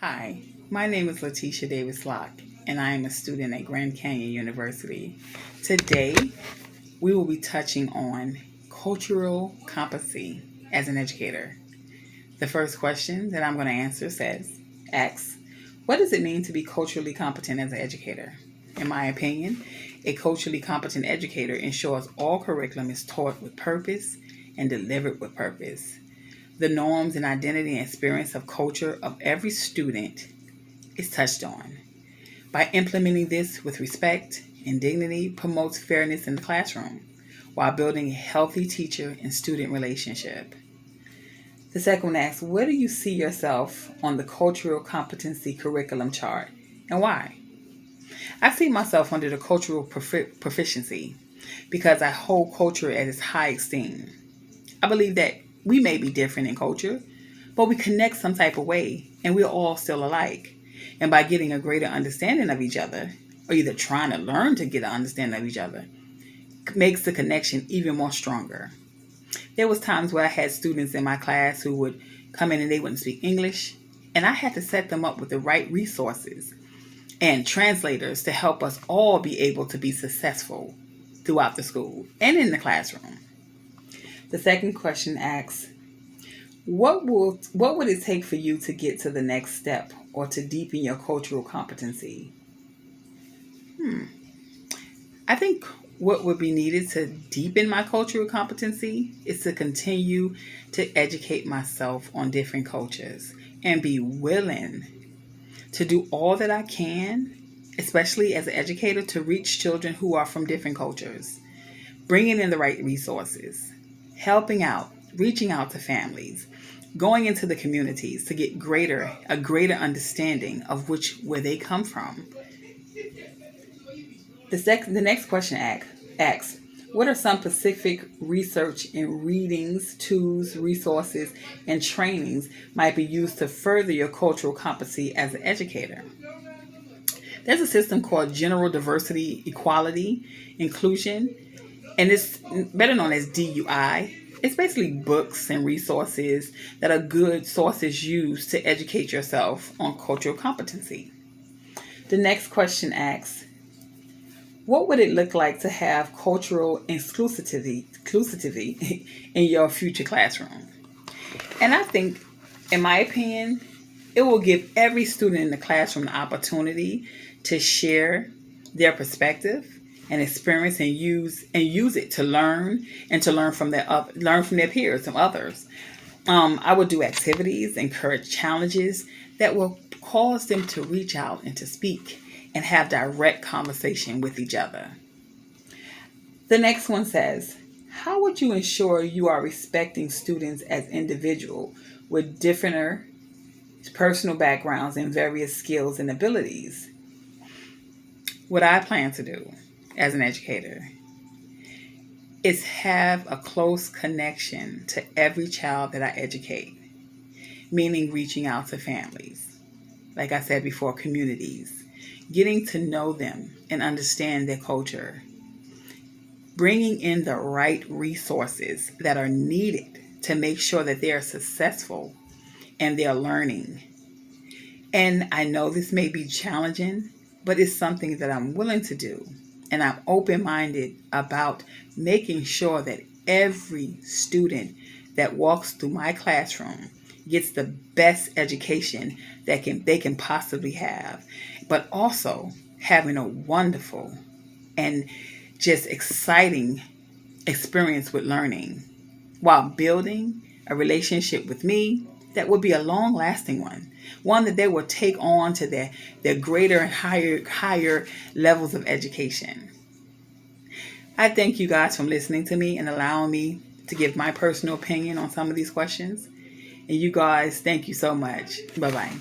Hi, my name is Letitia Davis Locke, and I am a student at Grand Canyon University. Today, we will be touching on cultural competency as an educator. The first question that I'm going to answer asks, what does it mean to be culturally competent as an educator? In my opinion, a culturally competent educator ensures all curriculum is taught with purpose and delivered with purpose. The norms and identity and experience of culture of every student is touched on. By implementing this with respect and dignity promotes fairness in the classroom while building a healthy teacher and student relationship. The second one asks, where do you see yourself on the cultural competency curriculum chart and why? I see myself under the cultural proficiency because I hold culture at its high esteem. I believe that we may be different in culture, but we connect some type of way and we're all still alike. And by getting a greater understanding of each other, or either trying to learn to get an understanding of each other, makes the connection even more stronger. There was times where I had students in my class who would come in and they wouldn't speak English, and I had to set them up with the right resources and translators to help us all be able to be successful throughout the school and in the classroom. The second question asks, what would it take for you to get to the next step or to deepen your cultural competency? I think what would be needed to deepen my cultural competency is to continue to educate myself on different cultures and be willing to do all that I can, especially as an educator, to reach children who are from different cultures, bringing in the right resources, helping out, reaching out to families, going into the communities to get a greater understanding of where they come from. The next question asks, what are some specific research and readings, tools, resources, and trainings might be used to further your cultural competency as an educator? There's a system called General Diversity, Equality, Inclusion, and it's better known as DUI. It's basically books and resources that are good sources used to educate yourself on cultural competency. The next question asks, what would it look like to have cultural inclusivity in your future classroom? And I think, in my opinion, it will give every student in the classroom the opportunity to share their perspective and experience and use it to learn and to learn from their peers and others. I would do activities, encourage challenges that will cause them to reach out and to speak and have direct conversation with each other. The next one says, how would you ensure you are respecting students as individuals with different personal backgrounds and various skills and abilities? What I plan to do as an educator is have a close connection to every child that I educate, meaning reaching out to families, like I said before, communities, getting to know them and understand their culture, bringing in the right resources that are needed to make sure that they are successful and they're learning. And I know this may be challenging, but it's something that I'm willing to do. And I'm open-minded about making sure that every student that walks through my classroom gets the best education that they can possibly have, but also having a wonderful and just exciting experience with learning while building a relationship with me that would be a long-lasting one that they will take on to their greater and higher levels of education. I thank you guys for listening to me and allowing me to give my personal opinion on some of these questions. And you guys, thank you so much. Bye-bye.